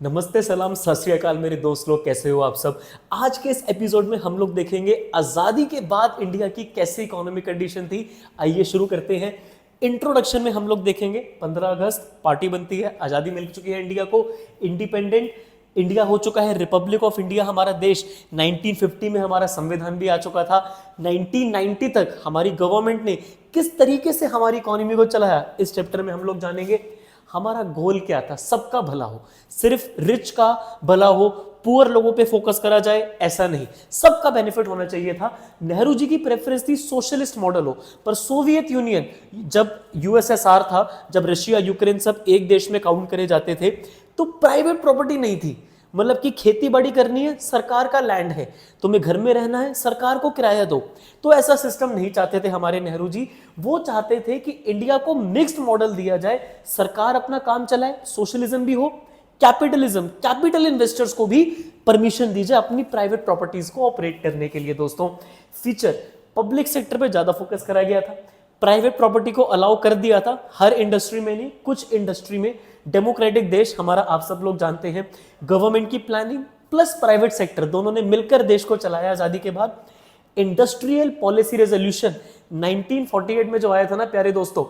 नमस्ते, सलाम, सत श्री अकाल मेरे दोस्त लोग, कैसे हो आप सब। आज के इस एपिसोड में हम लोग देखेंगे आज़ादी के बाद इंडिया की कैसी इकोनॉमिक कंडीशन थी। आइए शुरू करते हैं। इंट्रोडक्शन में हम लोग देखेंगे 15 अगस्त पार्टी बनती है, आज़ादी मिल चुकी है इंडिया को, इंडिपेंडेंट इंडिया हो चुका है, रिपब्लिक ऑफ इंडिया हमारा देश। 1950 में हमारा संविधान भी आ चुका था। 1990 तक हमारी गवर्नमेंट ने किस तरीके से हमारी इकोनॉमी को चलाया, इस चैप्टर में हम लोग जानेंगे। हमारा गोल क्या था, सबका भला हो, सिर्फ रिच का भला हो, पुअर लोगों पे फोकस करा जाए, ऐसा नहीं, सबका बेनिफिट होना चाहिए था। नेहरू जी की प्रेफरेंस थी सोशलिस्ट मॉडल हो, पर सोवियत यूनियन, जब यूएसएसआर था, जब रशिया यूक्रेन सब एक देश में काउंट करे जाते थे, तो प्राइवेट प्रॉपर्टी नहीं थी। मतलब कि खेती बाड़ी करनी है, सरकार का लैंड है, तुम्हें घर में रहना है, सरकार को किराया दो। तो ऐसा सिस्टम नहीं चाहते थे हमारे नेहरू जी। वो चाहते थे कि इंडिया को मिक्स्ड मॉडल दिया जाए, सरकार अपना काम चलाए, सोशलिज्म भी हो, कैपिटलिज्म, कैपिटल इन्वेस्टर्स को भी परमिशन दी जाए अपनी प्राइवेट प्रॉपर्टीज को ऑपरेट करने के लिए। दोस्तों, फीचर पब्लिक सेक्टर पे ज्यादा फोकस करा गया था, प्राइवेट प्रॉपर्टी को अलाउ कर दिया था, हर इंडस्ट्री में नहीं, कुछ इंडस्ट्री में। डेमोक्रेटिक देश हमारा, आप सब लोग जानते हैं, गवर्नमेंट की प्लानिंग प्लस प्राइवेट सेक्टर दोनों ने मिलकर देश को चलाया आजादी के बाद। इंडस्ट्रियल पॉलिसी रेजोल्यूशन 1948 में जो आया था ना प्यारे दोस्तों,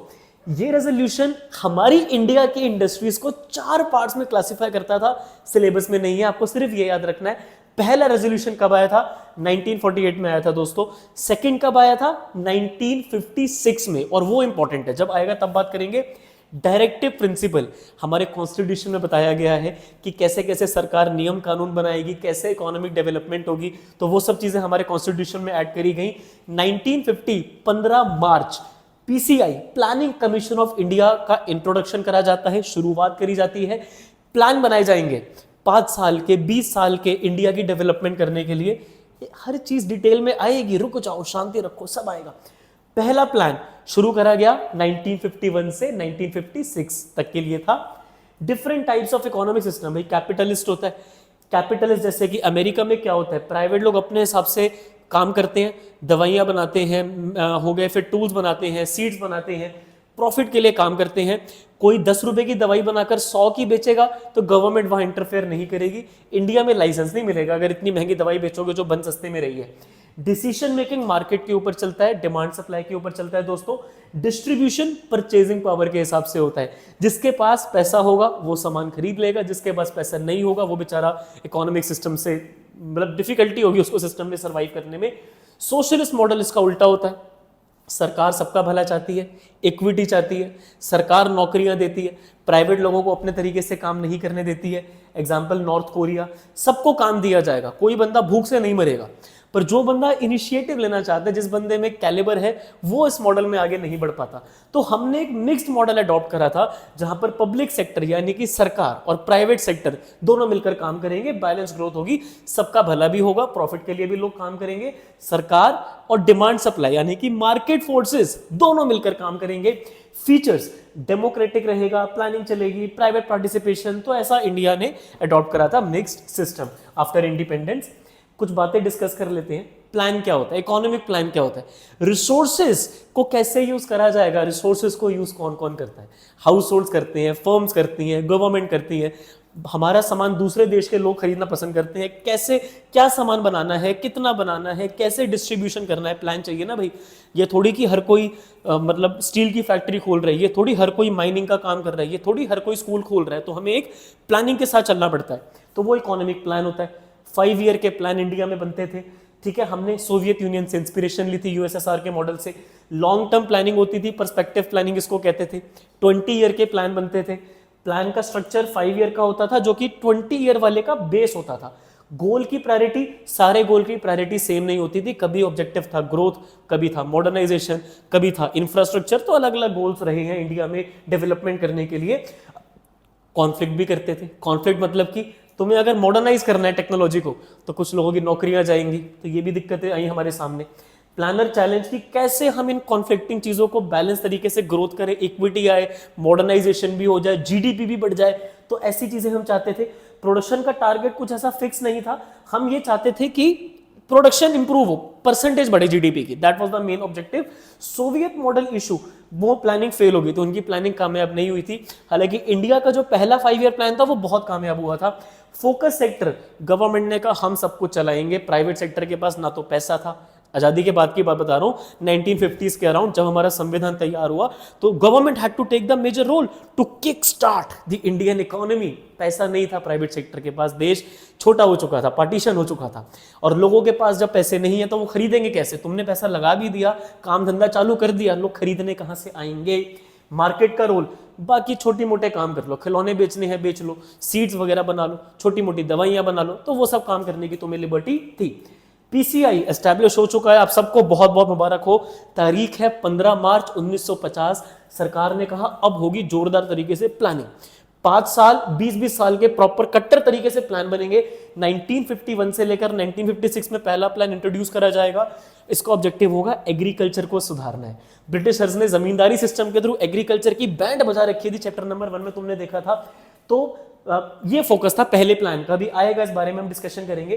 ये रेजोल्यूशन हमारी इंडिया की इंडस्ट्रीज को 4 पार्ट्स में क्लासिफाई करता था। सिलेबस में नहीं है, आपको सिर्फ ये याद रखना है। पहला रेजोल्यूशन कब आया था? 1948 में आया था दोस्तों। सेकंड कब आया था? 1956 में, और वो इंपॉर्टेंट है, जब आएगा तब बात करेंगे। डायरेक्टिव प्रिंसिपल हमारे कॉन्स्टिट्यूशन में बताया गया है कि कैसे कैसे सरकार नियम कानून बनाएगी, कैसे इकोनॉमिक डेवलपमेंट होगी, तो वो सब चीजें हमारे कॉन्स्टिट्यूशन में ऐड करी गई। 1950 15 मार्च PCI, planning commission of India का इंट्रोडक्शन करा जाता है, शुरुआत करी जाती है। प्लान बनाए जाएंगे 5 साल के, 20 साल के इंडिया की डेवलपमेंट करने के लिए। हर चीज डिटेल में आएगी, रुक जाओ, शांति रखो, सब आएगा। पहला प्लान शुरू करा गया 1951 से 1956 तक के लिए था। Different types of economic system, भाई कैपिटलिस्ट होता है, कैपिटलिस्ट जैसे कि अमेरिका में क्या होता है, प्राइवेट लोग अपने हिसाब से काम करते हैं, दवाइयां बनाते हैं, हो गए, फिर टूल्स बनाते हैं, सीड्स बनाते हैं, प्रॉफिट के लिए काम करते हैं। कोई 10 रुपए की दवाई बनाकर 100 की बेचेगा तो गवर्नमेंट वहां इंटरफेयर नहीं करेगी। इंडिया में लाइसेंस नहीं मिलेगा अगर इतनी महंगी दवाई बेचोगे जो बन सस्ते में रही है। डिसीजन मेकिंग मार्केट के ऊपर चलता है, डिमांड सप्लाई के ऊपर चलता है दोस्तों। डिस्ट्रीब्यूशन परचेजिंग पावर के हिसाब से होता है, जिसके पास पैसा होगा वो सामान खरीद लेगा, जिसके पास पैसा नहीं होगा वो बेचारा इकोनॉमिक सिस्टम से, मतलब डिफिकल्टी होगी उसको सिस्टम में सर्वाइव करने में। सोशलिस्ट मॉडल इसका उल्टा होता है, सरकार सबका भला चाहती है, इक्विटी चाहती है, सरकार नौकरियां देती है, प्राइवेट लोगों को अपने तरीके से काम नहीं करने देती है। एग्जाम्पल नॉर्थ कोरिया, सबको काम दिया जाएगा, कोई बंदा भूख से नहीं मरेगा, पर जो बंदा इनिशिएटिव लेना चाहता है, जिस बंदे में कैलिबर है, वो इस मॉडल में आगे नहीं बढ़ पाता। तो हमने एक मिक्स्ड मॉडल अडॉप्ट करा था, जहां पर पब्लिक सेक्टर यानी कि सरकार और प्राइवेट सेक्टर दोनों मिलकर काम करेंगे, बैलेंस ग्रोथ होगी, सबका भला भी होगा, प्रॉफिट के लिए भी लोग काम करेंगे। सरकार और डिमांड सप्लाई यानी कि मार्केट फोर्सेस दोनों मिलकर काम करेंगे। फीचर्स डेमोक्रेटिक रहेगा, प्लानिंग चलेगी, प्राइवेट पार्टिसिपेशन, तो ऐसा इंडिया ने अडॉप्ट करा था मिक्स्ड सिस्टम आफ्टर इंडिपेंडेंस। कुछ बातें डिस्कस कर लेते हैं। प्लान क्या होता है, इकोनॉमिक प्लान क्या होता है, रिसोर्सेज को कैसे यूज करा जाएगा, रिसोर्सेज को यूज कौन कौन करता है, हाउस होल्ड करते हैं, फर्म्स करती हैं, गवर्नमेंट करती है, हमारा सामान दूसरे देश के लोग खरीदना पसंद करते हैं, कैसे क्या सामान बनाना है, कितना बनाना है, कैसे डिस्ट्रीब्यूशन करना है, प्लान चाहिए ना भाई। ये थोड़ी कि हर कोई मतलब स्टील की फैक्ट्री खोल रही है, ये थोड़ी हर कोई माइनिंग का काम कर रहा है, ये थोड़ी हर कोई स्कूल खोल रहा है, तो हमें एक प्लानिंग के साथ चलना पड़ता है, तो वो इकोनॉमिक प्लान होता है। 5 ईयर के प्लान इंडिया में बनते थे, ठीक है, हमने सोवियत यूनियन से इंस्पिरेशन ली थी, यूएसएसआर के मॉडल से। लॉन्ग टर्म प्लानिंग होती थी, पर्सपेक्टिव प्लानिंग इसको कहते थे। 20 ईयर के प्लान बनते थे। प्लान का स्ट्रक्चर 5 ईयर का होता था, जो कि 20 ईयर वाले का बेस होता था। गोल की प्रायोरिटी, सारे गोल की प्रायोरिटी सेम नहीं होती थी, कभी ऑब्जेक्टिव था ग्रोथ, कभी था मॉडर्नाइजेशन, कभी था इंफ्रास्ट्रक्चर, तो अलग अलग गोल्स रहे हैं इंडिया में डेवलपमेंट करने के लिए। कॉन्फ्लिक्ट भी करते थे। कॉन्फ्लिक्ट मतलब कि तुम्हें अगर मॉडर्नाइज करना है टेक्नोलॉजी को, तो कुछ लोगों की नौकरियां जाएंगी, तो ये भी दिक्कतें आई हमारे सामने। प्लानर चैलेंज की कैसे हम इन कॉन्फ्लिक्टिंग चीजों को बैलेंस तरीके से ग्रोथ करें, इक्विटी आए, मॉडर्नाइजेशन भी हो जाए, जीडीपी भी बढ़ जाए, तो ऐसी चीजें हम चाहते थे। प्रोडक्शन का टारगेट कुछ ऐसा फिक्स नहीं था, हम ये चाहते थे कि प्रोडक्शन इंप्रूव हो, परसेंटेज बढ़े जीडीपी की, that was the main objective. Soviet model issue, वो प्लानिंग फेल हो गई, तो उनकी प्लानिंग कामयाब नहीं हुई थी। हालांकि इंडिया का जो पहला 5 ईयर प्लान था वो बहुत कामयाब हुआ था। फोकस सेक्टर, गवर्नमेंट ने कहा हम सब कुछ चलाएंगे, प्राइवेट सेक्टर के पास ना तो पैसा था, आजादी के बाद की बात बता रहा हूं, 1950s के अराउंड जब हमारा संविधान तैयार हुआ तो government had to take the major role to kick start the Indian economy. पैसा नहीं था प्राइवेट सेक्टर के पास, देश छोटा हो चुका था, पार्टीशन हो चुका था, और लोगों के पास जब पैसे नहीं है तो वो खरीदेंगे कैसे? तुमने पैसा लगा भी दिया, काम धंधा चालू कर दिया, लोग खरीदने कहां से आएंगे? मार्केट का रोल, बाकी छोटी मोटे काम कर लो, खिलौने बेचने हैं बेच लो, सीड्स वगैरह बना लो, छोटी मोटी दवाइयां बना लो, तो वो सब काम करने की तुम्हें लिबर्टी थी। पीसीआई एस्टैब्लिश हो चुका है, आप सबको बहुत बहुत मुबारक हो। तारीख है 15 मार्च 1950। सरकार ने कहा अब होगी जोरदार तरीके से प्लानिंग, 5 साल 20-20 साल के प्रॉपर कट्टर तरीके से प्लान बनेंगे। 1951 से लेकर 1956 में पहला प्लान इंट्रोड्यूस करा जाएगा। इसका ऑब्जेक्टिव होगा एग्रीकल्चर को सुधारना है। ब्रिटिशर्स ने जमींदारी सिस्टम के थ्रू एग्रीकल्चर की बैंड बजा रखी थी, चैप्टर नंबर 1 में तुमने देखा था। तो ये फोकस था पहले प्लान का, भी आएगा, इस बारे में हम डिस्कशन करेंगे।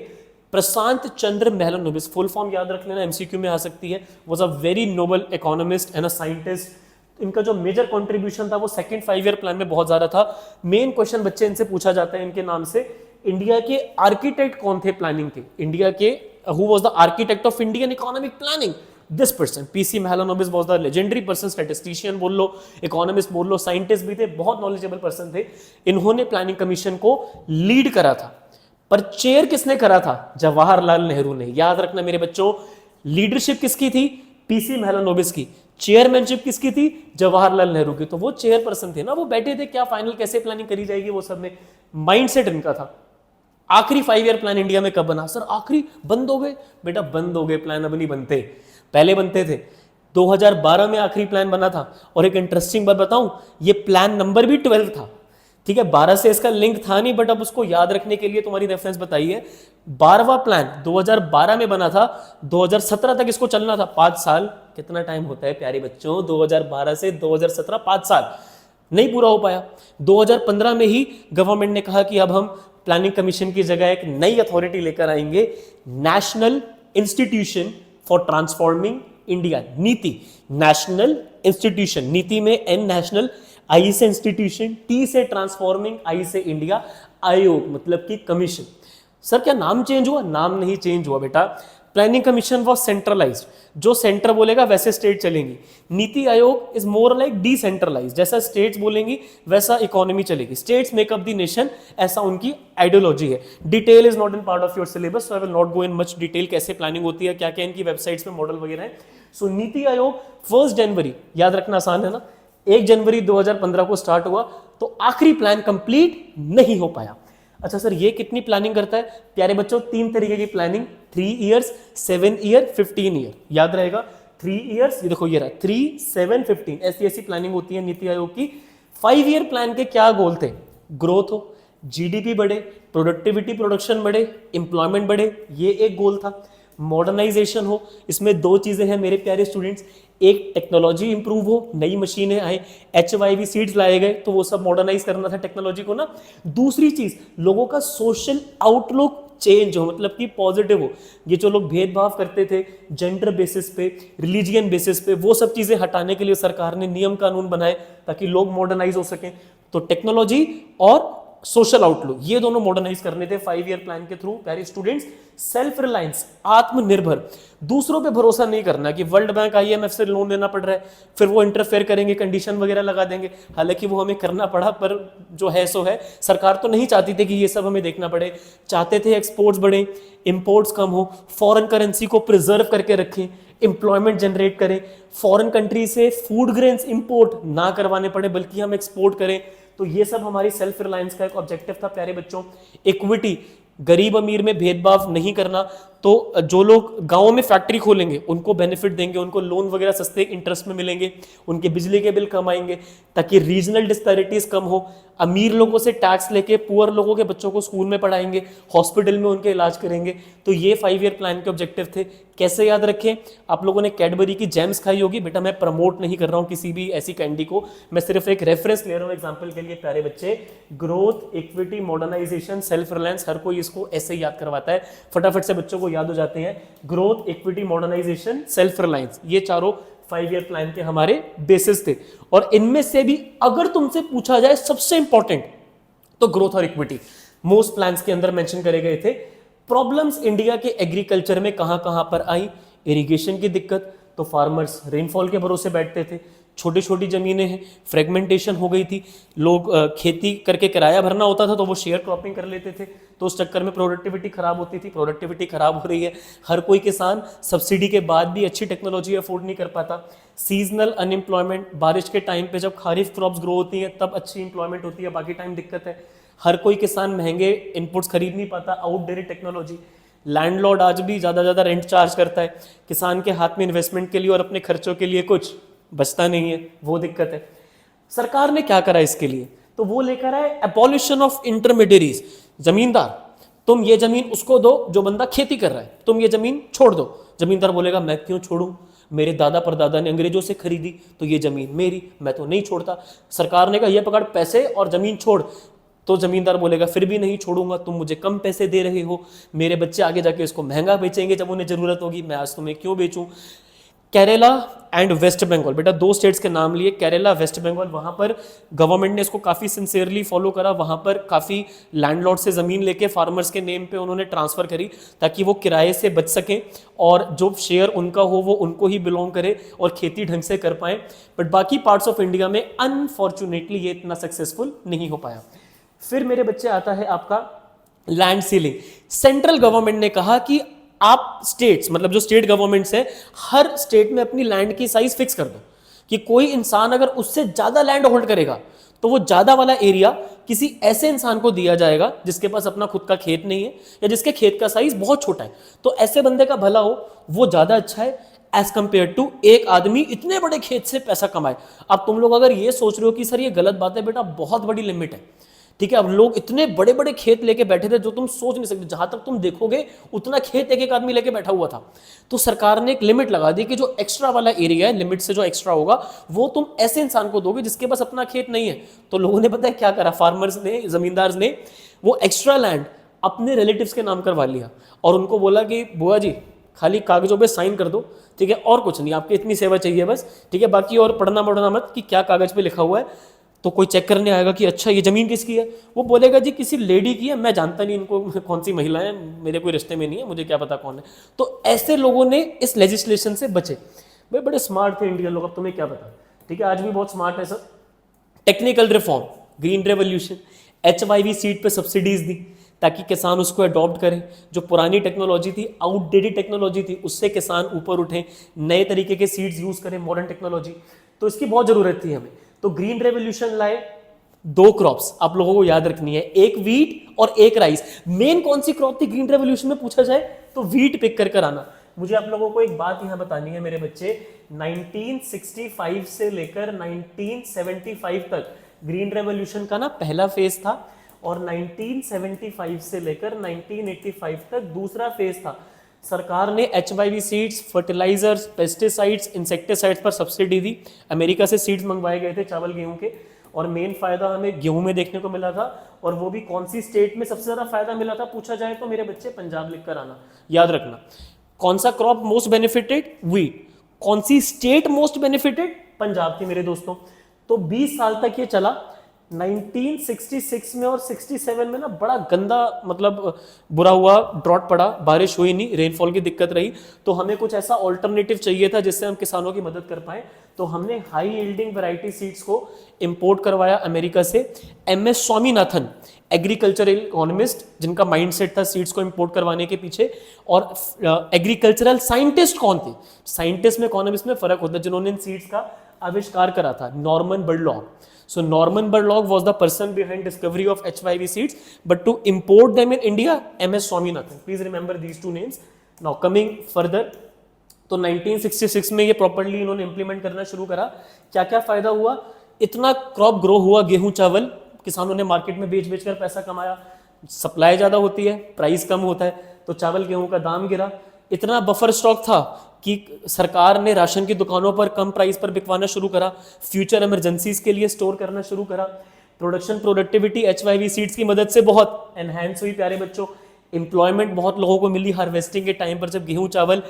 प्रशांत चंद्र महलनोबिस, फुल फॉर्म याद रख लेना, एमसीक्यू में आ सकती है। Was a very noble economist and a scientist. इनका जो मेजर कंट्रीब्यूशन था वो सेकंड 5 ईयर प्लान में बहुत ज्यादा था। मेन क्वेश्चन बच्चे इनसे पूछा जाता है इनके नाम से, इंडिया के आर्किटेक्ट कौन थे प्लानिंग के? इंडिया के who was the architect of Indian economic planning? This person, PC Mahalanobis was the legendary person. Statistician बोल लो, इकोनॉमिस्ट बोल लो, साइंटिस्ट भी थे, बहुत नॉलेजेबल पर्सन थे। इन्होंने प्लानिंग कमीशन को लीड करा था। पर चेयर किसने करा था? जवाहरलाल नेहरू ने। याद रखना मेरे बच्चों, लीडरशिप किसकी थी? पीसी महलनोबिस की। चेयरमैनशिप किसकी थी? जवाहरलाल नेहरू की। तो वो चेयरपर्सन थे ना, वो बैठे थे, क्या फाइनल कैसे प्लानिंग करी जाएगी वो सब में माइंडसेट इनका था। आखिरी 5 ईयर प्लान इंडिया में कब बना? सर आखिरी बंद हो गए। बेटा बंद हो गए प्लान, अब नहीं बनते, पहले बनते थे। 2012 में आखिरी प्लान बना था। और एक इंटरेस्टिंग बात बताऊं, ये प्लान नंबर भी 12 था, ठीक है, 12 से इसका लिंक था नहीं, बट अब उसको याद रखने के लिए तुम्हारी रेफरेंस बताइए। 12वां प्लान 2012 में बना था, 2017 तक इसको चलना था। 5 साल कितना टाइम होता है प्यारे बच्चों? 2012 से 2017 5 साल नहीं पूरा हो पाया। 2015 में ही गवर्नमेंट ने कहा कि अब हम प्लानिंग कमीशन की जगह एक नई अथॉरिटी लेकर आएंगे, national institution for transforming India, नीति। नेशनल इंस्टीट्यूशन, नीति में एन नेशनल, आई से इंस्टीट्यूशन, टी से ट्रांसफॉर्मिंग, आई से इंडिया, आयोग मतलब कि कमीशन। सर क्या नाम चेंज हुआ? नाम नहीं चेंज हुआ बेटा। प्लानिंग कमीशन वॉज सेंट्रलाइज्ड, जो सेंटर बोलेगा वैसे स्टेट चलेंगी। NITI Aayog is more like decentralised, जैसा स्टेट्स बोलेंगी वैसा इकोनॉमी चलेगी। स्टेट्स मेकअप द नेशन, ऐसा उनकी आइडियोलॉजी है। Detail is not in part of your syllabus, so I will not go in much detail कैसे प्लानिंग होती है, क्या क्या इनकी वेबसाइट्स में मॉडल वगैरह है। सो नीति आयोग 1 जनवरी, याद रखना आसान है ना, 1 जनवरी 2015 को स्टार्ट हुआ, तो आखिरी प्लान कंप्लीट नहीं हो पाया। अच्छा सर ये कितनी प्लानिंग करता है? प्यारे बच्चों 3 तरीके की प्लानिंग, 3 ईयर्स, 7 ईयर, 15 ईयर, याद रहेगा। 3 ईयर्स, ये देखो ये रहा 3, 7, 15, ऐसी प्लानिंग होती है नीति आयोग की। 5 ईयर प्लान के क्या गोल थे? ग्रोथ हो, जीडीपी बढ़े, प्रोडक्टिविटी प्रोडक्शन बढ़े, एम्प्लॉयमेंट बढ़े, ये एक गोल था। मॉडर्नाइजेशन हो, इसमें 2 चीजें हैं मेरे प्यारे स्टूडेंट्स, एक टेक्नोलॉजी इंप्रूव हो, नई मशीनें आए, HYV सीड्स लाए गए, तो वो सब मॉडर्नाइज करना था टेक्नोलॉजी को ना। दूसरी चीज, लोगों का सोशल आउटलुक चेंज हो, मतलब कि पॉजिटिव हो। ये जो लोग भेदभाव करते थे जेंडर बेसिस पे, रिलीजियन बेसिस पे, वो सब चीजें हटाने के लिए सरकार ने नियम कानून बनाए ताकि लोग मॉडर्नाइज हो सकें। तो टेक्नोलॉजी और सोशल आउटलुक, ये दोनों मॉडर्नाइज करने थे 5 ईयर प्लान के थ्रू। प्यारे स्टूडेंट्स, सेल्फ रिलायंस, आत्मनिर्भर, दूसरों पे भरोसा नहीं करना कि वर्ल्ड बैंक IMF से लोन लेना पड़ रहा है, फिर वो इंटरफेयर करेंगे, कंडीशन वगैरह लगा देंगे। हालांकि वो हमें करना पड़ा, पर जो है सो है। सरकार तो नहीं चाहती थी कि ये सब हमें देखना पड़े, चाहते थे एक्सपोर्ट्स बढ़े, इंपोर्ट्स कम हो, फॉरेन करेंसी को प्रिजर्व करके रखें, एम्प्लॉयमेंट जनरेट करें, फॉरेन कंट्री से फूड ग्रेन्स इंपोर्ट ना करवाने पड़े बल्कि हम एक्सपोर्ट करें। तो ये सब हमारी सेल्फ रिलायंस का एक ऑब्जेक्टिव था प्यारे बच्चों। इक्विटी, गरीब अमीर में भेदभाव नहीं करना, तो जो लोग गांवों में फैक्ट्री खोलेंगे उनको बेनिफिट देंगे, उनको लोन वगैरह सस्ते इंटरेस्ट में मिलेंगे, उनके बिजली के बिल कम आएंगे ताकि रीजनल डिस्पैरिटीज कम हो। अमीर लोगों से टैक्स लेके पुअर लोगों के बच्चों को स्कूल में पढ़ाएंगे, हॉस्पिटल में उनके इलाज करेंगे। तो ये 5 ईयर प्लान के ऑब्जेक्टिव थे। कैसे याद रखें? आप लोगों ने कैडबरी की जेम्स खाई होगी, बेटा मैं प्रमोट नहीं कर रहा हूं किसी भी ऐसी कैंडी को, मैं सिर्फ एक रेफरेंस ले रहा हूं एग्जांपल के लिए। प्यारे बच्चे, growth, equity, modernisation, self reliance, हर कोई इसको ऐसे ही याद करवाता है, फटाफट से बच्चों को याद हो जाते हैं। Growth, equity, modernisation, self reliance, ये चारों 5 ईयर प्लान के हमारे बेसिस थे। और इनमें से भी अगर तुमसे पूछा जाए सबसे इंपॉर्टेंट, तो ग्रोथ और इक्विटी मोस्ट प्लान्स के अंदर मेंशन करे गए थे। प्रॉब्लम्स इंडिया के एग्रीकल्चर में कहां कहां पर आई? इरिगेशन की दिक्कत, तो फार्मर्स रेनफॉल के भरोसे बैठते थे, छोटी छोटी जमीनें हैं, फ्रेगमेंटेशन हो गई थी, लोग खेती करके किराया भरना होता था तो वो शेयर क्रॉपिंग कर लेते थे, तो उस चक्कर में प्रोडक्टिविटी खराब होती थी। प्रोडक्टिविटी खराब हो रही है, हर कोई किसान सब्सिडी के बाद भी अच्छी टेक्नोलॉजी अफोर्ड नहीं कर पाता। सीजनल अनएम्प्लॉयमेंट, बारिश के टाइम पे जब खारिफ क्रॉप्स ग्रो होती हैं तब अच्छी इंप्लॉयमेंट होती है, बाकी टाइम दिक्कत है। हर कोई किसान महंगे इनपुट्स खरीद नहीं पाता, आउटडेटेड टेक्नोलॉजी। लैंडलॉर्ड आज भी ज़्यादा रेंट चार्ज करता है, किसान के हाथ में इन्वेस्टमेंट के लिए और अपने खर्चों के लिए कुछ बचता नहीं है, वो दिक्कत है। सरकार ने क्या करा इसके लिए? तो वो लेकर आए एबॉलिशन ऑफ इंटरमीडियरीज। जमींदार, तुम ये जमीन उसको दो जो बंदा खेती कर रहा है, तुम ये जमीन छोड़ दो। जमींदार बोलेगा मैं क्यों छोड़ूं, मेरे दादा परदादा ने अंग्रेजों से खरीदी तो ये जमीन मेरी, मैं तो नहीं छोड़ता। सरकार ने कहा ये पकड़ पैसे और जमीन छोड़, तो जमींदार बोलेगा फिर भी नहीं छोड़ूंगा, तुम मुझे कम पैसे दे रहे हो, मेरे बच्चे आगे जाके इसको महंगा बेचेंगे जब उन्हें जरूरत होगी, मैं आज तुम्हें क्यों बेचूं। केरला एंड वेस्ट बंगाल, बेटा 2 स्टेट्स के नाम लिए, केरला, वेस्ट बंगाल, वहां पर गवर्नमेंट ने इसको काफी सिंसियरली फॉलो करा। वहां पर काफी लैंडलॉर्ड से जमीन लेके फार्मर्स के नेम पे उन्होंने ट्रांसफर करी ताकि वो किराए से बच सकें और जो शेयर उनका हो वो उनको ही बिलोंग करे और खेती ढंग से कर पाए। बट बाकी पार्ट्स ऑफ इंडिया में अनफॉर्चुनेटली ये इतना सक्सेसफुल नहीं हो पाया। फिर मेरे बच्चे आता है आपका लैंड सीलिंग। सेंट्रल गवर्नमेंट ने कहा कि आप स्टेट्स, मतलब जो स्टेट गवर्नमेंट्स है, हर स्टेट में अपनी लैंड की साइज फिक्स कर दो कि कोई इंसान अगर उससे ज्यादा लैंड होल्ड करेगा तो वो ज्यादा वाला एरिया किसी ऐसे इंसान को दिया जाएगा जिसके पास अपना खुद का खेत नहीं है या जिसके खेत का साइज बहुत छोटा है। तो ऐसे बंदे का भला हो वो ज्यादा अच्छा है एज कंपेयर टू एक आदमी इतने बड़े खेत से पैसा कमाए। अब तुम लोग अगर ये सोच रहे हो कि सर ये गलत बात है, बेटा बहुत बड़ी लिमिट है, ठीक है। अब लोग इतने बड़े बड़े खेत लेके बैठे थे जो तुम सोच नहीं सकते, जहां तक तुम देखोगे उतना खेत एक एक आदमी लेके बैठा हुआ था। तो सरकार ने एक लिमिट लगा दी कि जो एक्स्ट्रा वाला एरिया है, लिमिट से जो एक्स्ट्रा होगा वो तुम ऐसे इंसान को दोगे जिसके पास अपना खेत नहीं है। तो लोगों ने पता है क्या करा, फार्मर्स ने, जमींदार ने वो एक्स्ट्रा लैंड अपने रिलेटिव्स के नाम करवा लिया और उनको बोला कि बुआ जी खाली कागजों पे साइन कर दो, ठीक है, और कुछ नहीं, आपकी इतनी सेवा चाहिए बस, ठीक है, बाकी और पढ़ना पढ़ना मत कि क्या कागज पे लिखा हुआ है। तो कोई चेक करने आएगा कि अच्छा ये जमीन किसकी है, वो बोलेगा जी किसी लेडी की है, मैं जानता नहीं इनको कौन सी महिला है, मेरे कोई रिश्ते में नहीं है, मुझे क्या पता कौन है। तो ऐसे लोगों ने इस लेजिस्लेशन से बचे। भाई बड़े स्मार्ट थे इंडियन लोग, अब तुम्हें क्या पता, ठीक है, आज भी बहुत स्मार्ट है sir. Technical reform, green revolution, HYV seed पे सब्सिडीज दी ताकि किसान उसको अडॉप्ट करें। जो पुरानी टेक्नोलॉजी थी, आउटडेटेड टेक्नोलॉजी थी, उससे किसान ऊपर उठे, नए तरीके के सीड्स यूज करें, मॉडर्न टेक्नोलॉजी, तो इसकी बहुत जरूरत थी हमें। तो ग्रीन रेवोल्यूशन लाए, 2 क्रॉप्स आप लोगों को याद रखनी है, एक वीट और एक राइस। मेन कौन सी क्रॉप थी ग्रीन रेवोल्यूशन में पूछा जाए तो वीट पिक कर आना। मुझे आप लोगों को एक बात यहां बतानी है मेरे बच्चे, 1965 से लेकर 1975 तक ग्रीन रेवोल्यूशन का ना पहला फेज था और 1975 से लेकर 1985 तक दूसरा फेज था। सरकार ने HYV seeds, fertilisers, pesticides, insecticides पर सब्सिडी दी। अमेरिका से सीड्स मंगवाए गए थे चावल गेहूं के, और मेन फायदा हमें गेहूं में देखने को मिला था। और वो भी कौन सी स्टेट में सबसे ज्यादा फायदा मिला था पूछा जाए तो मेरे बच्चे पंजाब लिख कर आना, याद रखना। कौन सा क्रॉप मोस्ट बेनिफिटेड? वीट। कौन सी स्टेट मोस्ट बेनिफिटेड? पंजाब थी मेरे दोस्तों। तो 20 साल तक ये चला। 1966 में और 67 में ना बड़ा गंदा, मतलब बुरा हुआ, ड्रॉट पड़ा, बारिश हुई नहीं, रेनफॉल की दिक्कत रही। तो हमें कुछ ऐसा ऑल्टरनेटिव चाहिए था जिससे हम किसानों की मदद कर पाए। तो हमने हाई यील्डिंग वैरायटी सीड्स को इंपोर्ट करवाया अमेरिका से। MS स्वामीनाथन, एग्रीकल्चरल इकोनॉमिस्ट, जिनका माइंडसेट था सीड्स को इंपोर्ट करवाने के पीछे। और एग्रीकल्चरल साइंटिस्ट कौन थे? साइंटिस्ट में इकोनॉमिस्ट में फर्क होता है। जिन्होंने इन सीड्स का आविष्कार करा था, Norman बर्लॉग। So Norman Borlaug was the person behind discovery of HYV seeds, but to import them in India, MS Swaminathan. Please remember these 2 names. Now coming further, तो 1966 में ये प्रॉपर्ली इन्होंने इंप्लीमेंट करना शुरू करा। क्या क्या फायदा हुआ? इतना क्रॉप ग्रो हुआ, गेहूं चावल, किसानों ने मार्केट में बेच बेच कर पैसा कमाया। सप्लाई ज्यादा होती है, प्राइस कम होता है, तो चावल गेहूं का दाम गिरा। इतना बफर स्टॉक था कि सरकार ने राशन की दुकानों पर कम प्राइस पर बिकवाना शुरू करा, फ्यूचर इमरजेंसीज के लिए स्टोर करना शुरू करा। प्रोडक्शन प्रोडक्टिविटी HYV सीड्स की मदद से बहुत एनहांस हुई प्यारे बच्चों। एम्प्लॉयमेंट बहुत लोगों को मिली हार्वेस्टिंग के टाइम पर, जब गेहूं चावल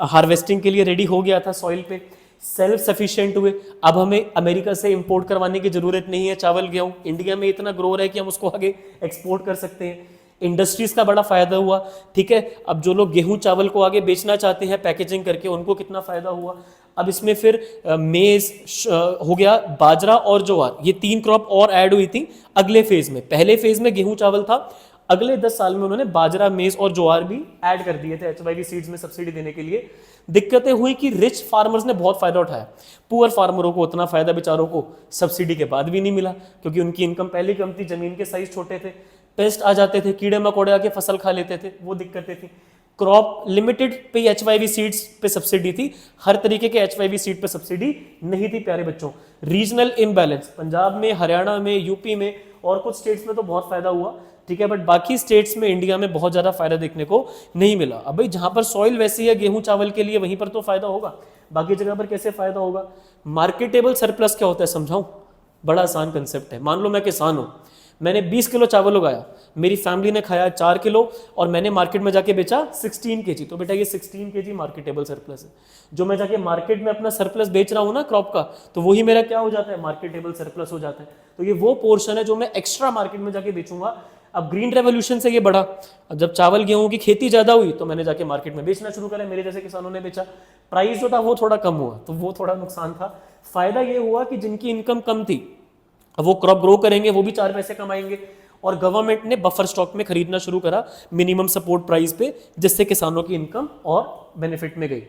हार्वेस्टिंग के लिए रेडी हो गया था सॉइल पे, सेल्फ सफिशिएंट हुए। अब हमें अमेरिका से इंपोर्ट करवाने की जरूरत नहीं है चावल गेहूं, इंडिया में इतना ग्रो रहा है कि हम उसको आगे एक्सपोर्ट कर सकते हैं। इंडस्ट्रीज का बड़ा फायदा हुआ, ठीक है। अब जो लोग गेहूं चावल को आगे बेचना चाहते हैं पैकेजिंग करके, उनको कितना फायदा हुआ। अब इसमें फिर मेज हो गया, बाजरा और ज्वार, ये 3 क्रॉप और ऐड हुई थी अगले फेज में। पहले फेज में गेहूं चावल था, अगले 10 साल में उन्होंने बाजरा, मेज और ज्वार भी ऐड कर दिए थे HYV सीड्स में सब्सिडी देने के लिए। दिक्कतें हुई कि रिच फार्मर्स ने बहुत फायदा उठाया, पुअर फार्मरों को उतना फायदा बेचारों को सब्सिडी के बाद भी नहीं मिला, क्योंकि उनकी इनकम पहले कम थी, जमीन के साइज छोटे थे, पेस्ट आ जाते थे, कीड़े मकोड़े आके फसल खा लेते थे, वो दिक्कतें थी। क्रॉप लिमिटेड पे HYV सीड्स पे सब्सिडी थी, हर तरीके के HYV सीड पे सब्सिडी नहीं थी प्यारे बच्चों। रीजनल इम्बैलेंस, पंजाब में, हरियाणा में, यूपी में और कुछ स्टेट्स में तो बहुत फायदा हुआ, ठीक है, बट बाकी स्टेट्स में इंडिया में बहुत ज्यादा फायदा देखने को नहीं मिला। अब भाई जहां पर सॉइल वैसी है गेहूं चावल के लिए, वहीं पर तो फायदा होगा, बाकी जगह पर कैसे फायदा होगा। मार्केटेबल सरप्लस क्या होता है समझाऊं, बड़ा आसान कंसेप्ट है। मान लो मैं किसान हूं, मैंने 20 किलो चावल उगाया, मेरी फैमिली ने खाया 4 किलो और मैंने मार्केट में जाके बेचा 16 kg, तो बेटा ये 16 kg मार्केटेबल सरप्लस है। जो मैं जाके मार्केट में अपना सरप्लस बेच रहा हूँ ना क्रॉप का, तो वही मेरा क्या हो जाता है, मार्केटेबल सरप्लस हो जाता है। तो ये वो पोर्शन है जो मैं एक्स्ट्रा मार्केट में जाके बेचूंगा। अब ग्रीन रेवोल्यूशन से ये बढ़ा, अब जब चावल गेहूं की खेती ज्यादा हुई तो मैंने जाके मार्केट में बेचना शुरू करा, मेरे जैसे किसानों ने बेचा, प्राइस जो था वो थोड़ा कम हुआ, तो वो थोड़ा नुकसान था। फायदा ये हुआ कि जिनकी इनकम कम थी अब वो क्रॉप ग्रो करेंगे, वो भी 4 पैसे कमाएंगे, और गवर्नमेंट ने बफर स्टॉक में खरीदना शुरू करा मिनिमम सपोर्ट प्राइस पे, जिससे किसानों की इनकम और बेनिफिट में गई।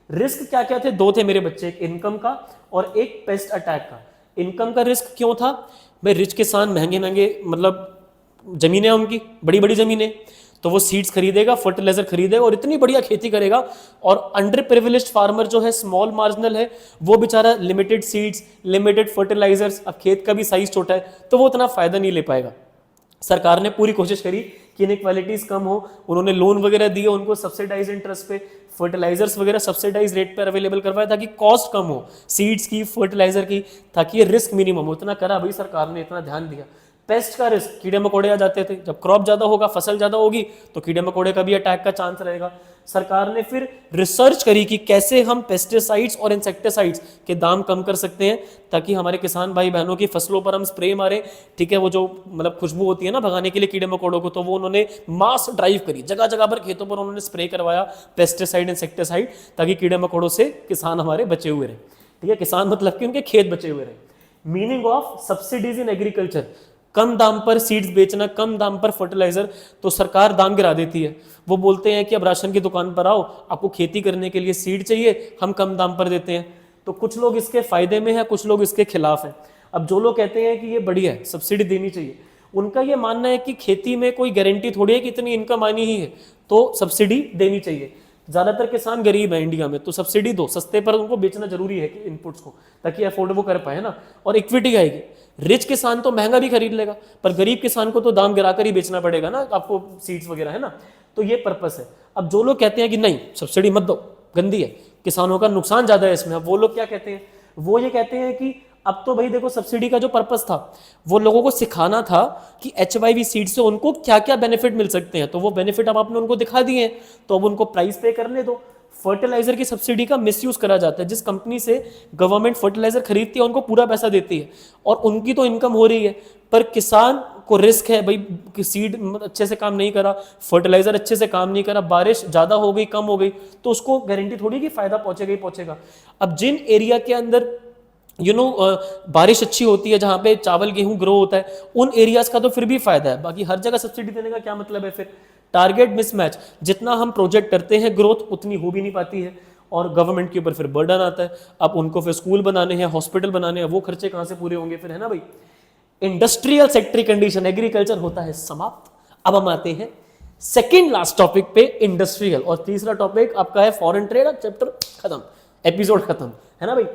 रिस्क क्या क्या थे, 2 थे मेरे बच्चे, एक इनकम का और एक पेस्ट अटैक का। इनकम का रिस्क क्यों था भाई, रिच किसान महंगे महंगे मतलब जमीनें उनकी बड़ी बड़ी जमीनें, तो वो सीड्स खरीदेगा, फर्टिलाइजर खरीदेगा और इतनी बढ़िया खेती करेगा, और अंडर प्रिविलेज्ड फार्मर जो है, स्मॉल मार्जिनल है, वो बेचारा लिमिटेड सीड्स, लिमिटेड फर्टिलाइजर्स, अब खेत का भी साइज छोटा है तो वो उतना फायदा नहीं ले पाएगा। सरकार ने पूरी कोशिश करी कि इनइक्वालिटीज कम हो, उन्होंने लोन वगैरह दिए उनको सब्सिडाइज इंटरेस्ट पे, फर्टिलाइजर्स वगैरह सब्सिडाइज रेट पर अवेलेबल करवाया ताकि कॉस्ट कम हो सीड्स की, फर्टिलाइजर की, ताकि ये रिस्क मिनिमम हो। इतना करा भाई सरकार ने, इतना ध्यान दिया। पेस्ट का रिस्क, कीड़े मकोड़े आ जाते थे, जब क्रॉप ज्यादा होगा, फसल ज्यादा होगी, तो कीड़े मकोड़े का भी अटैक का चांस रहेगा। सरकार ने फिर रिसर्च करी कि कैसे हम पेस्टिसाइड्स और इंसेक्टिसाइड्स के दाम कम कर सकते हैं, ताकि हमारे किसान भाई बहनों की फसलों पर हम स्प्रे मारें, ठीक है, वो जो मतलब खुशबू होती है ना भगाने के लिए कीड़े मकोड़ों को, तो वो उन्होंने मास ड्राइव करी, जगह जगह पर खेतों पर उन्होंने स्प्रे करवाया पेस्टिसाइड, इंसेक्टिसाइड, ताकि कीड़े मकोड़ों से किसान हमारे बचे हुए रहे, ठीक है, किसान मतलब कि उनके खेत बचे हुए रहे। Meaning of subsidies in agriculture, कम दाम पर सीड्स बेचना, कम दाम पर फर्टिलाइजर, तो सरकार दाम गिरा देती है। वो बोलते हैं कि अब राशन की दुकान पर आओ, आपको खेती करने के लिए सीड चाहिए, हम कम दाम पर देते हैं। तो कुछ लोग इसके फायदे में है, कुछ लोग इसके खिलाफ है। अब जो लोग कहते हैं कि ये बढ़िया है, सब्सिडी देनी चाहिए, उनका ये मानना है कि खेती में कोई गारंटी थोड़ी है कि इतनी इनकम आनी ही है, तो सब्सिडी देनी चाहिए। ज्यादातर किसान गरीब है इंडिया में, तो सब्सिडी दो, सस्ते पर उनको बेचना जरूरी है कि इनपुट्स को, ताकि अफोर्ड वो कर पाए ना, और इक्विटी आएगी। रिच किसान तो महंगा भी खरीद लेगा, पर गरीब किसान को तो दाम गिराकर ही बेचना पड़ेगा ना, आपको सीड्स वगैरह, है ना, तो ये पर्पस है। अब जो लोग कहते हैं कि नहीं सब्सिडी मत दो, गंदी है, किसानों का नुकसान ज्यादा है इसमें, अब वो लोग क्या कहते हैं, वो ये कहते हैं कि अब तो भाई देखो सब्सिडी का जो पर्पस था वो लोगों को सिखाना था कि HYV सीड से उनको क्या क्या बेनिफिट मिल सकते हैं, तो वो बेनिफिट अब आपने उनको दिखा दिए हैं, तो अब उनको प्राइस पे करने दो। फर्टिलाइजर की सब्सिडी का मिसयूज करा जाता है, जिस कंपनी से गवर्नमेंट फर्टिलाइजर खरीदती है उनको पूरा पैसा देती है और उनकी तो इनकम हो रही है, पर किसान को रिस्क है भाई कि सीड अच्छे से काम नहीं करा, फर्टिलाइजर अच्छे से काम नहीं करा, बारिश ज्यादा हो गई, कम हो गई, तो उसको गारंटी थोड़ी कि फायदा पहुंचेगा ही पहुंचेगा। अब जिन एरिया के अंदर बारिश अच्छी होती है, जहां पे चावल गेहूं ग्रो होता है, उन एरियाज का तो फिर भी फायदा है, बाकी हर जगह सब्सिडी देने का क्या मतलब है फिर। टारगेट मिसमैच, जितना हम प्रोजेक्ट करते हैं ग्रोथ उतनी हो भी नहीं पाती है, और गवर्नमेंट के ऊपर फिर बर्डन आता है। अब उनको फिर स्कूल बनाने हैं, हॉस्पिटल बनाने हैं, वो खर्चे कहां से पूरे होंगे फिर, है ना भाई। इंडस्ट्रियल सेक्टर कंडीशन, एग्रीकल्चर होता है समाप्त। अब हम आते हैं सेकेंड लास्ट टॉपिक पे, इंडस्ट्रियल, और तीसरा टॉपिक आपका है फॉरेन ट्रेड। चैप्टर खत्म, एपिसोड खत्म, है ना भाई।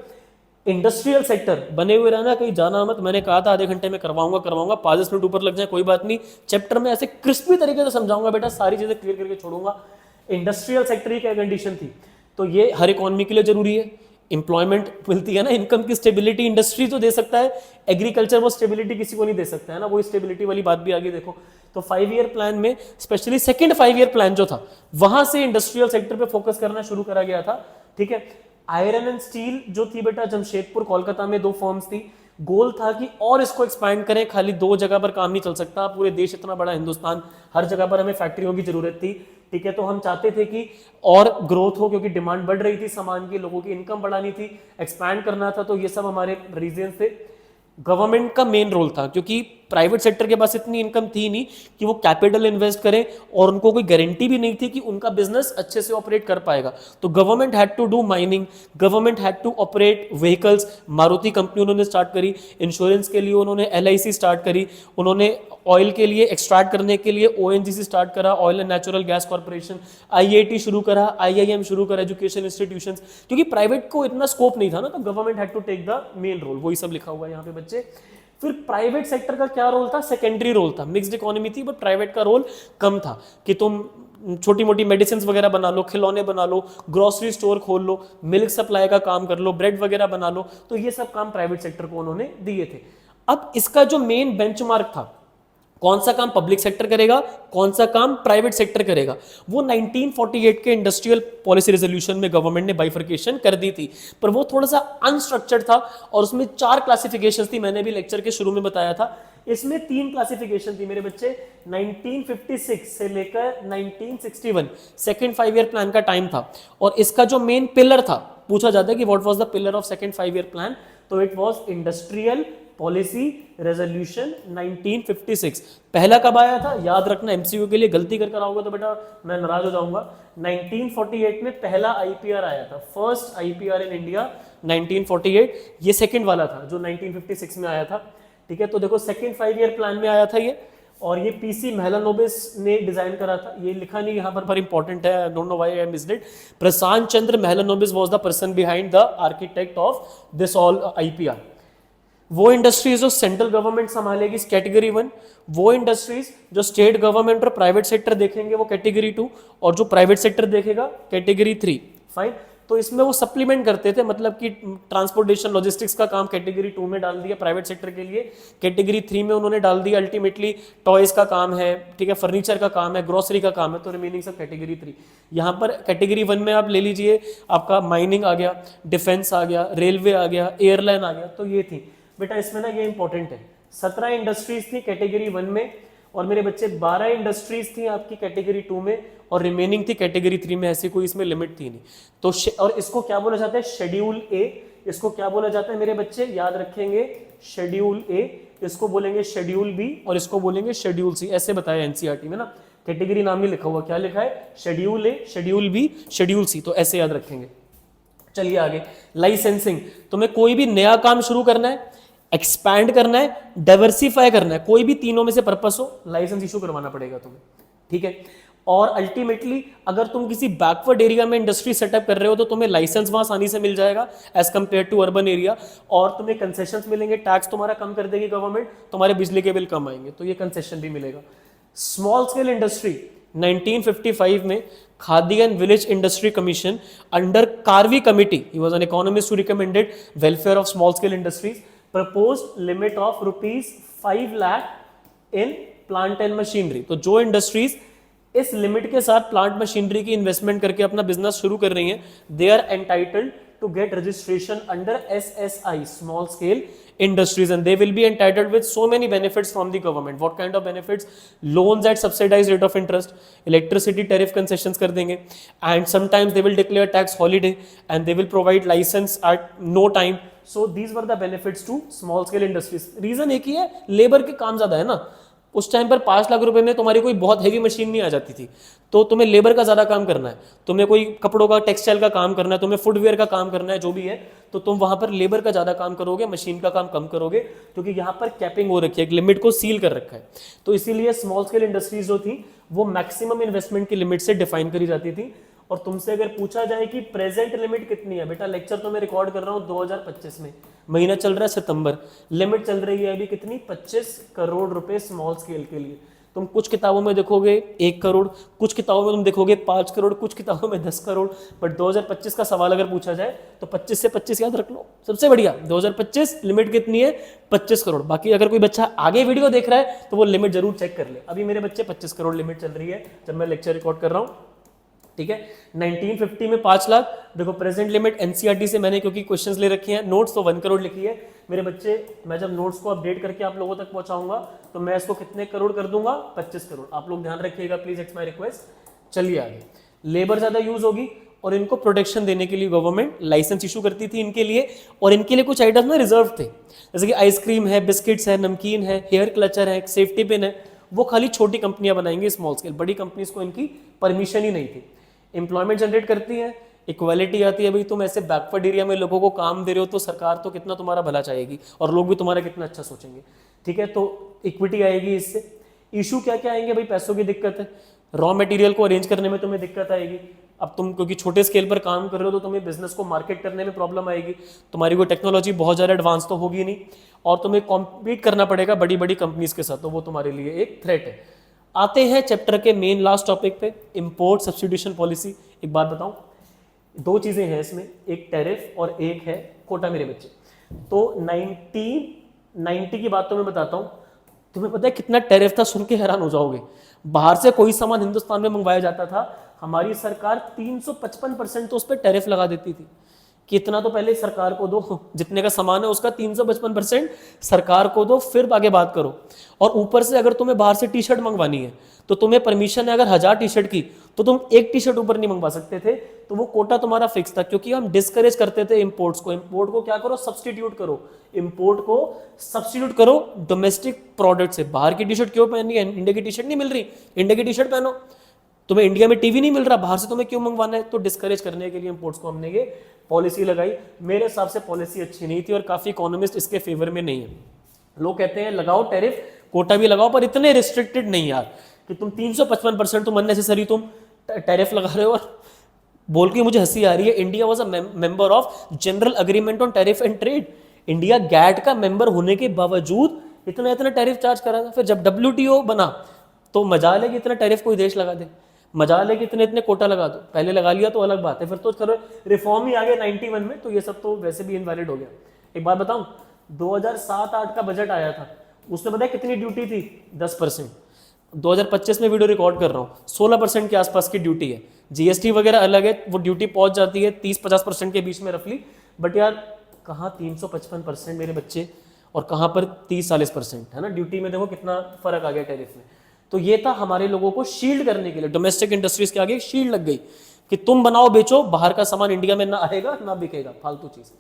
इंडस्ट्रियल सेक्टर बने हुए रहना, कहीं जाना मत, मैंने कहा था आधे घंटे में करवाऊंगा 5 मिनट ऊपर लग जाए कोई बात नहीं, चैप्टर में ऐसे क्रिस्पी तरीके से समझाऊंगा बेटा, सारी चीजें क्लियर करके छोड़ूंगा। इंडस्ट्रियल सेक्टर की क्या कंडीशन थी, तो ये हर इकोनॉमी के लिए जरूरी है। एम्प्लॉयमेंट मिलती है ना, इनकम की स्टेबिलिटी इंडस्ट्री तो दे सकता है, एग्रीकल्चर वो स्टेबिलिटी किसी को नहीं दे सकता है ना, वो स्टेबिलिटी वाली बात भी आगे देखो। तो 5 ईयर प्लान में स्पेशली सेकंड 5 ईयर प्लान जो था वहां से इंडस्ट्रियल सेक्टर पे फोकस करना शुरू करा गया था। ठीक है, आयरन एंड स्टील जो थी बेटा जमशेदपुर कोलकाता में 2 फर्म्स थी, गोल था कि और इसको एक्सपैंड करें, खाली 2 जगह पर काम नहीं चल सकता, पूरे देश इतना बड़ा हिंदुस्तान, हर जगह पर हमें फैक्ट्रियों की जरूरत थी। ठीक है, तो हम चाहते थे कि और ग्रोथ हो क्योंकि डिमांड बढ़ रही थी सामान की, लोगों की इनकम बढ़ानी थी, एक्सपैंड करना था, तो ये सब हमारे रीजन थे। गवर्नमेंट का मेन रोल था क्योंकि प्राइवेट सेक्टर के पास इतनी इनकम थी नहीं कि वो कैपिटल इन्वेस्ट करें और उनको कोई गारंटी भी नहीं थी कि उनका बिजनेस अच्छे से ऑपरेट कर पाएगा। तो government had to do mining, government had to operate vehicles, Maruti company उन्होंने स्टार्ट करी, इंश्योरेंस के लिए उन्होंने LIC स्टार्ट करी, उन्होंने ऑयल के लिए एक्सट्रैक्ट करने के लिए ONGC स्टार्ट करा, oil and natural gas corporation, IIT शुरू करा, IIM शुरू करा, एजुकेशन इंस्टीट्यूशंस, क्योंकि प्राइवेट को इतना स्कोप नहीं था ना, तो government had to take the main role. वही सब लिखा हुआ है यहाँ पे बच्चे। फिर प्राइवेट सेक्टर का क्या रोल था? सेकेंडरी रोल था, मिक्स्ड इकोनॉमी थी, बट प्राइवेट का रोल कम था कि तुम छोटी मोटी मेडिसिन वगैरह बना लो, खिलौने बना लो, ग्रोसरी स्टोर खोल लो, मिल्क सप्लाई का काम कर लो, ब्रेड वगैरह बना लो, तो ये सब काम प्राइवेट सेक्टर को उन्होंने दिए थे। अब इसका जो मेन बेंचमार्क था, कौन सा काम पब्लिक सेक्टर करेगा, कौन सा काम प्राइवेट सेक्टर करेगा, वो 1948 के इंडस्ट्रियल पॉलिसी रेजोल्यूशन में गवर्नमेंट ने बाइफर्केशन कर दी थी, पर वो थोड़ा सा अनस्ट्रक्चर्ड था और उसमें 4 क्लासिफिकेशन थी, मैंने भी लेक्चर के शुरू में बताया था। इसमें 3 क्लासिफिकेशन थी मेरे बच्चे, 1956 से लेकर 1961 सेकंड 5 ईयर प्लान का टाइम था, और इसका जो मेन पिलर था, पूछा जाता है कि what was the pillar of second 5 year plan, तो it was industrial policy resolution 1956। पहला कब आया था याद रखना, MCQ के लिए गलती कर आओगे तो बेटा मैं नाराज हो जाऊंगा। 1948 में पहला IPR आया था, फर्स्ट IPR इन इंडिया 1948, ये सेकंड वाला था जो 1956 में आया था। ठीक है, तो देखो सेकंड 5 ईयर प्लान में आया था ये, और ये PC महलानोबिस ने डिजाइन करा था, ये लिखा नहीं यहाँ पर इंपॉर्टेंट है, I don't know why I missed it. Prashant Chandra Mahalanobis was the person behind the architect of this all IPR। वो इंडस्ट्रीज जो सेंट्रल गवर्नमेंट संभालेगी कैटेगरी 1, वो इंडस्ट्रीज जो स्टेट गवर्नमेंट और प्राइवेट सेक्टर देखेंगे वो कैटेगरी 2, और जो प्राइवेट सेक्टर देखेगा कैटेगरी 3। फाइन, तो इसमें वो सप्लीमेंट करते थे, मतलब कि ट्रांसपोर्टेशन लॉजिस्टिक्स का काम कैटेगरी 2 में डाल दिया प्राइवेट सेक्टर के लिए, कैटेगरी 3 में उन्होंने डाल दिया अल्टीमेटली टॉयज का काम है, ठीक है, फर्नीचर का काम है, ग्रोसरी का काम है, तो रिमेनिंग सब कैटेगरी 3। यहाँ पर कैटेगरी 1 में आप ले लीजिए, आपका माइनिंग आ गया, डिफेंस आ गया, रेलवे आ गया, एयरलाइन आ गया, तो ये थी बेटा। इसमें ना ये इंपॉर्टेंट है, 17 इंडस्ट्रीज थी कैटेगरी 1 में, और मेरे बच्चे 12 इंडस्ट्रीज थी आपकी कैटेगरी 2 में, और रिमेनिंग थी कैटेगरी 3 में, ऐसी कोई इसमें लिमिट थी नहीं। तो और इसको क्या बोला जाता है? Schedule A। इसको क्या बोला जाता है मेरे बच्चे? याद रखेंगे, शेड्यूल A, इसको बोलेंगे शेड्यूल B, और इसको बोलेंगे शेड्यूल C, ऐसे बताया NCERT में ना, कैटेगरी नाम नहीं लिखा हुआ, क्या लिखा है? Schedule A, schedule B, schedule C, तो ऐसे याद रखेंगे। चलिए आगे, लाइसेंसिंग, तुम्हें कोई भी नया काम शुरू करना है, एक्सपैंड करना है, डाइवर्सिफाई करना है, कोई भी तीनों में से पर्पस हो, लाइसेंस इशू करवाना पड़ेगा तुम्हें। ठीक है, और अल्टीमेटली अगर तुम किसी बैकवर्ड एरिया में इंडस्ट्री सेटअप कर रहे हो तो तुम्हें लाइसेंस वहां आसानी से मिल जाएगा as compare to urban area, और तुम्हें कंसेशंस मिलेंगे, टैक्स तुम्हारा कम कर देगी गवर्नमेंट, तुम्हारे बिजली के बिल कम आएंगे, तो ये कंसेशन भी मिलेगा। स्मॉल स्केल इंडस्ट्री 1955 में Khadi and village industry commission under Karve committee, he was an economist who recommended welfare of small scale industries, proposed limit of ₹5 lakh in plant and machinery। तो जो इंडस्ट्रीज इस limit के साथ plant machinery की investment करके अपना business शुरू कर रही हैं, they are entitled to get registration under SSI, small scale industries, and they will be entitled with so many benefits from the government. What kind of benefits? Loans at subsidized rate of interest, electricity tariff concessions कर देंगे, and sometimes they will declare tax holiday and they will provide license at no time. So these were the benefits to small scale industries. Reason एक ही है, labour के काम ज्यादा है ना, उस टाइम पर 5 लाख रुपए में तुम्हारी कोई बहुत हैवी मशीन नहीं आ जाती थी, तो तुम्हें लेबर का ज्यादा काम करना है, तुम्हें कोई कपड़ों का टेक्सटाइल का काम करना है, तुम्हें फुटवेयर का काम करना है, जो भी है, तो तुम वहां पर लेबर का ज्यादा काम करोगे, मशीन का काम कम करोगे, क्योंकि यहाँ पर कैपिंग हो रखी है, एक लिमिट को सील कर रखा है। तो इसीलिए स्मॉल स्केल इंडस्ट्रीज जो थी वो मैक्सिमम इन्वेस्टमेंट की लिमिट से डिफाइन करी जाती थी। और तुमसे अगर पूछा जाए कि प्रेजेंट लिमिट कितनी है, बेटा लेक्चर तो मैं रिकॉर्ड कर रहा हूँ 2025 में, महीना चल रहा है सितंबर, लिमिट चल रही है अभी कितनी? 25 करोड़ रुपए स्मॉल स्केल के लिए। तुम कुछ किताबों में देखोगे 1 करोड़, कुछ किताबों में तुम देखोगे 5 करोड़, कुछ किताबों में 10 करोड़। बट 2025 का सवाल अगर पूछा जाए तो 25 से 25 याद रख लो, सबसे बढ़िया। 2025 लिमिट कितनी है? 25 करोड़। बाकी अगर कोई बच्चा आगे वीडियो देख रहा है तो वो लिमिट जरूर चेक कर ले। अभी मेरे बच्चे 25 करोड़ लिमिट चल रही है जब मैं लेक्चर रिकॉर्ड कर रहा हूँ, ठीक है। 1950 में 5 लाख। देखो प्रेजेंट लिमिट एनसीईआरटी से मैंने क्योंकि क्वेश्चंस ले रखे हैं, नोट्स तो 1 करोड़ लिखी है मेरे बच्चे। मैं जब नोट्स को अपडेट करके आप लोगों तक पहुंचाऊंगा तो मैं इसको कितने करोड़ कर दूंगा? 25 करोड़। आप लोग ध्यान रखिएगा प्लीज, इट्स माय रिक्वेस्ट। चलिए आगे। लेबर ज्यादा यूज होगी और इनको प्रोटेक्शन देने के लिए गवर्नमेंट लाइसेंस इशू करती थी इनके लिए, और इनके लिए कुछ आइटम्स में रिजर्व थे, जैसे कि आइसक्रीम है, बिस्किट्स है, नमकीन है, हेयर क्लचर है, सेफ्टी पिन है। वो खाली छोटी कंपनियां बनाएंगी, स्मॉल स्केल। बड़ी कंपनीज को इनकी परमिशन ही नहीं थी। एम्प्लॉयमेंट जनरेट करती है, इक्वालिटी आती है। भाई तुम ऐसे बैकवर्ड एरिया में लोगों को काम दे रहे हो तो सरकार तो कितना तुम्हारा भला चाहेगी और लोग भी तुम्हारा कितना अच्छा सोचेंगे, ठीक है। तो इक्विटी आएगी इससे। इशू क्या क्या आएंगे? भाई पैसों की दिक्कत है, रॉ मटेरियल को अरेंज करने में तुम्हें दिक्कत आएगी। अब तुम क्योंकि छोटे स्केल पर काम कर रहे हो तो तुम्हें बिजनेस को मार्केट करने में प्रॉब्लम आएगी। तुम्हारी कोई टेक्नोलॉजी बहुत ज़्यादा एडवांस तो होगी नहीं और तुम्हें कॉम्पीट करना पड़ेगा बड़ी बड़ी कंपनीज के साथ, तो वो तुम्हारे लिए एक थ्रेट है। आते हैं चैप्टर के मेन लास्ट टॉपिक पे, इंपोर्ट सब्स्टिट्यूशन पॉलिसी। एक बात बताऊं, 2 चीजें हैं इसमें, एक टैरिफ और एक है कोटा मेरे बच्चे। तो 1990 की बात तो मैं बताता हूं। तुम्हें पता है कितना टैरिफ था? सुन के हैरान हो जाओगे। बाहर से कोई सामान हिंदुस्तान में मंगवाया जाता था, हमारी सरकार 355% तो उस पर टैरिफ लगा देती थी कि इतना तो पहले सरकार को दो, जितने का सामान है उसका 355% सरकार को दो, फिर आगे बात करो। और ऊपर से अगर तुम्हें बाहर से टी शर्ट मंगवानी है तो तुम्हें परमिशन है अगर 1000 टी शर्ट की, तो तुम एक टी शर्ट ऊपर नहीं मंगवा सकते थे। तो वो कोटा तुम्हारा फिक्स था, क्योंकि हम डिस्करेज करते थे इंपोर्ट्स को। इंपोर्ट को क्या करो? सब्सटीट्यूट करो। इंपोर्ट को सब्सटीट्यूट करो डोमेस्टिक प्रोडक्ट से। बाहर की टी शर्ट क्यों पहननी है? इंडिया की टी शर्ट नहीं मिल रही, इंडिया की टी शर्ट पहनो। तुम्हें इंडिया में टीवी नहीं मिल रहा, बाहर से तुम्हें क्यों मंगवाना है? तो डिस्करेज करने के लिए इंपोर्ट्स को हमने ये पॉलिसी लगाई। मेरे हिसाब से पॉलिसी अच्छी नहीं थी और काफी इकोनॉमिस्ट इसके फेवर में नहीं है। लोग कहते हैं लगाओ टैरिफ, कोटा भी लगाओ, पर इतने रिस्ट्रिक्टेड नहीं यार कि तुम 355% तुम अननेसेसरी तुम टैरिफ लगा रहे हो। और बोल के मुझे हंसी आ रही है, India was a member of general agreement on tariff and trade. India GATT का मेंबर होने के बावजूद इतना इतना टैरिफ चार्ज करा था। फिर जब WTO बना तो मजाल है कि इतना टैरिफ कोई देश लगा दे, मजाल है कि इतने इतने कोटा लगा दो। पहले लगा लिया तो अलग बात है, फिर तो चलो रिफॉर्म ही आ गया 91 में, तो ये सब तो वैसे भी इनवैलिड हो गया। एक बात बताऊं, 2007-8 का बजट आया था, उसमें पता है कितनी ड्यूटी थी? 10%। 2025 में वीडियो रिकॉर्ड कर रहा हूँ, 16% के आसपास की ड्यूटी है। जीएसटी वगैरह अलग है, वो ड्यूटी पहुंच जाती है 30-50% के बीच में रफली। बट यार कहाँ 355% मेरे बच्चे और कहाँ पर 30-40% है ना ड्यूटी में। देखो कितना फर्क आ गया टैरिफ में। तो ये था हमारे लोगों को शील्ड करने के लिए, डोमेस्टिक इंडस्ट्रीज के आगे शील्ड लग गई कि तुम बनाओ बेचो, बाहर का सामान इंडिया में ना आएगा ना बिकेगा, फालतू चीज।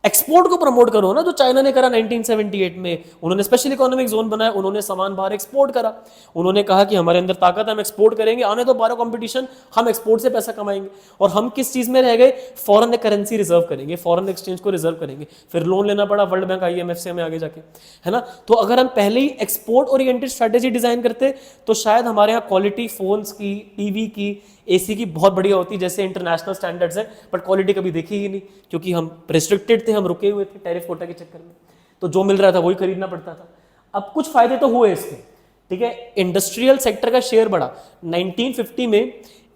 एक्सपोर्ट को प्रमोट करो ना, जो चाइना ने करा 1978 में। उन्होंने स्पेशल इकोनॉमिक जोन बनाया, उन्होंने सामान बाहर एक्सपोर्ट करा। उन्होंने कहा कि हमारे अंदर ताकत है, हम एक्सपोर्ट करेंगे, आने तो बाहर कंपटीशन, हम एक्सपोर्ट से पैसा कमाएंगे। और हम किस चीज में रह गए? फॉरेन करेंसी रिजर्व करेंगे, फॉरेन एक्सचेंज को रिजर्व करेंगे। फिर लोन लेना पड़ा वर्ल्ड बैंक IMF से हमें आगे जाके, है ना। तो अगर हम पहले ही एक्सपोर्ट ओरिएंटेड स्ट्रेटेजी डिजाइन करते तो शायद हमारे यहाँ क्वालिटी फोन्स की, टीवी की, AC की बहुत बढ़िया होती, जैसे इंटरनेशनल स्टैंडर्ड्स है। बट क्वालिटी कभी देखी ही नहीं, क्योंकि हम रिस्ट्रिक्टेड थे, हम रुके हुए थे टैरिफ कोटा के चक्कर में। तो जो मिल रहा था वही खरीदना पड़ता था। अब कुछ फायदे तो हुए इसके, ठीक है। इंडस्ट्रियल सेक्टर का शेयर बढ़ा। 1950 में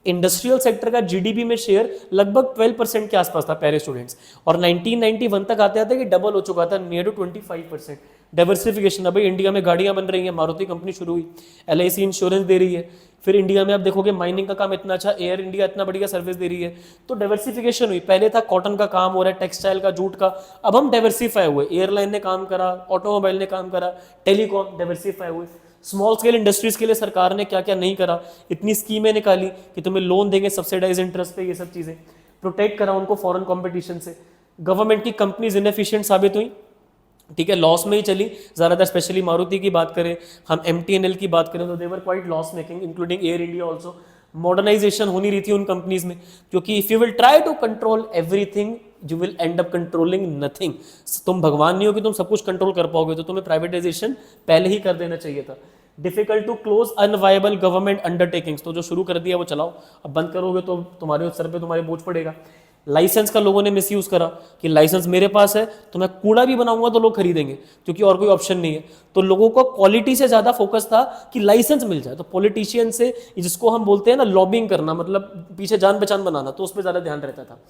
इंडस्ट्रियल सेक्टर का GDP में शेयर लगभग 12% के आसपास था पेरे स्टूडेंट्स, और 1991 तक आते आते कि डबल हो चुका था, नियर टू 25%। डाइवर्सिफिकेशन, अभी इंडिया में गाड़ियां बन रही हैं, मारुति कंपनी शुरू हुई, LIC इंश्योरेंस दे रही है। फिर इंडिया में आप देखोगे माइनिंग का काम इतना अच्छा, एयर इंडिया इतना बढ़िया सर्विस दे रही है। तो डाइवर्सिफिकेशन हुई। पहले था कॉटन का काम हो रहा है, टेक्सटाइल का, जूट का, अब हम डाइवर्सिफाई हुए। एयरलाइन ने काम करा, ऑटोमोबाइल ने काम करा, टेलीकॉम, डाइवर्सिफाई हुए। स्मॉल स्केल इंडस्ट्रीज के लिए सरकार ने क्या क्या नहीं करा, इतनी स्कीमें निकाली कि तुम्हें लोन देंगे सब्सिडाइज इंटरेस्ट पे, ये सब चीजें प्रोटेक्ट करा उनको फॉरेन कंपटीशन से। गवर्नमेंट की कंपनीज इनएफिशिएंट साबित हुई, ठीक है, लॉस में ही चली ज़्यादातर। स्पेशली मारुति की बात करें, हम MTNL की बात करें तो they were quite loss making, including Air India also. Modernisation होनी रही थी उन कंपनीज में, क्योंकि if you will try to control everything you will end up controlling nothing. तुम भगवान नहीं हो कि तुम सब कुछ कंट्रोल कर पाओगे, तो तुम्हें प्राइवेटाइजेशन पहले ही कर देना चाहिए था। Difficult to close unviable government undertakings, तो जो शुरू कर दिया वो चलाओ, अब बंद करोगे तो तुम्हारे सर पे तुम्हारे बोझ पड़ेगा। लाइसेंस का लोगों ने मिसयूज करा कि लाइसेंस मेरे पास है तो मैं कूड़ा भी बनाऊंगा तो लोग खरीदेंगे, क्योंकि और कोई ऑप्शन नहीं है। तो लोगों को क्वालिटी से ज्यादा फोकस था कि लाइसेंस मिल जाए। तो पॉलिटिशियन से, जिसको हम बोलते हैं ना लॉबिंग करना, मतलब पीछे जान पहचान बनाना, तो उस पर ज्यादा ध्यान रहता था।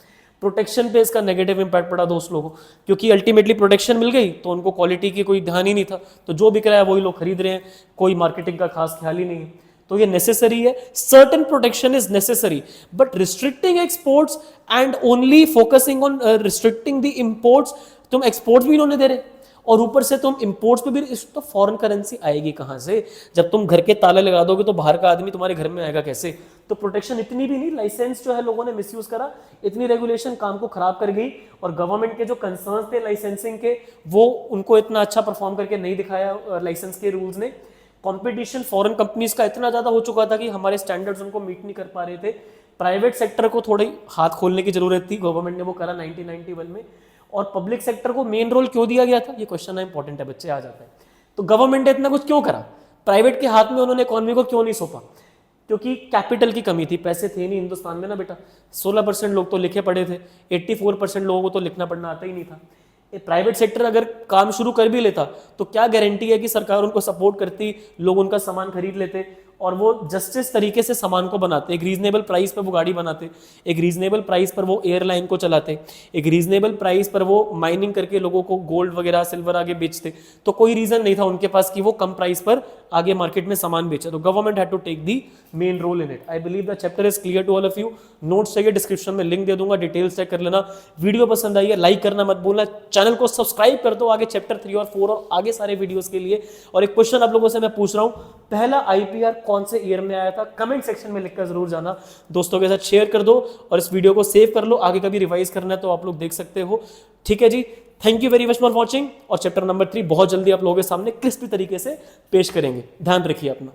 प्रोटेक्शन पे इसका नेगेटिव इंपैक्ट पड़ा दोस्त लोगों को, क्योंकि अल्टीमेटली प्रोटेक्शन मिल गई तो उनको क्वालिटी की कोई ध्यान ही नहीं था, तो जो बिक रहा है वही लोग खरीद रहे हैं, कोई मार्केटिंग का खास ख्याल ही नहीं है। तो ये नेसेसरी है, certain protection is necessary, but restricting exports and only focusing on restricting the imports, तुम एक्सपोर्ट्स भी इन्होंने दे रहे और ऊपर से तुम इंपोर्ट्स पे भी, तो फॉरेन करेंसी आएगी कहां से? जब तुम घर के ताले लगा दोगे तो बाहर का आदमी तुम्हारे घर में आएगा कैसे? तो प्रोटेक्शन इतनी भी नहीं, लाइसेंस जो है लोगों ने मिसयूज करा, इतनी रेगुलेशन काम को खराब कर गई, और गवर्नमेंट के जो कंसर्न्स थे लाइसेंसिंग के, वो उनको इतना अच्छा परफॉर्म करके नहीं दिखाया लाइसेंस के रूल्स ने। कंपटीशन फॉरेन कंपनीज का इतना ज्यादा हो चुका था कि हमारे स्टैंडर्ड्स उनको मीट नहीं कर पा रहे थे। प्राइवेट सेक्टर को थोड़ी हाथ खोलने की जरूरत थी, गवर्नमेंट ने वो करा 1991 में। और पब्लिक सेक्टर को मेन रोल क्यों दिया गया था, ये क्वेश्चन इंपॉर्टेंट है, बच्चे आ जाते हैं। तो गवर्नमेंट ने इतना कुछ क्यों करा, प्राइवेट के हाथ में उन्होंने इकोनॉमी को क्यों नहीं सौंपा? क्योंकि कैपिटल की कमी थी, पैसे थे नहीं हिंदुस्तान में ना बेटा। 16% लोग तो लिखे पढ़े थे, 84% लोगों को तो लिखना पढ़ना आता ही नहीं था। प्राइवेट सेक्टर अगर काम शुरू कर भी लेता तो क्या गारंटी है कि सरकार उनको सपोर्ट करती, लोग उनका सामान खरीद लेते और वो जस्टिस तरीके से सामान को बनाते, एक रीजनेबल प्राइस पर वो गाड़ी बनाते, एक रीजनेबल प्राइस पर वो एयरलाइन को चलाते, एक रीजनेबल प्राइस पर वो माइनिंग करके लोगों को गोल्ड वगैरह सिल्वर आगे बेचते। तो कोई रीजन नहीं था उनके पास कि वो कम प्राइस पर आगे मार्केट में सामान बेचे। तो government had to take the main role in it. I believe the chapter is clear to all of you. Notes चाहिए डिस्क्रिप्शन में लिंक दे दूंगा, डिटेल्स चेक कर लेना। वीडियो पसंद आई है लाइक करना मत भूलना, चैनल को सब्सक्राइब कर दो आगे चैप्टर 3 और 4 और आगे सारे वीडियोस के लिए। और एक क्वेश्चन आप लोगों से मैं पूछ रहा हूं, पहला आईपीआर कौन से ईयर में आया था? कमेंट सेक्शन में लिखकर जरूर जाना। दोस्तों के साथ शेयर कर दो और इस वीडियो को सेव कर लो, आगे कभी रिवाइज करना है तो आप लोग देख सकते हो। ठीक है जी, thank you very much for watching. और चैप्टर नंबर 3 बहुत जल्दी आप लोगों के सामने क्रिस्पी तरीके से पेश करेंगे। ध्यान रखिए अपना।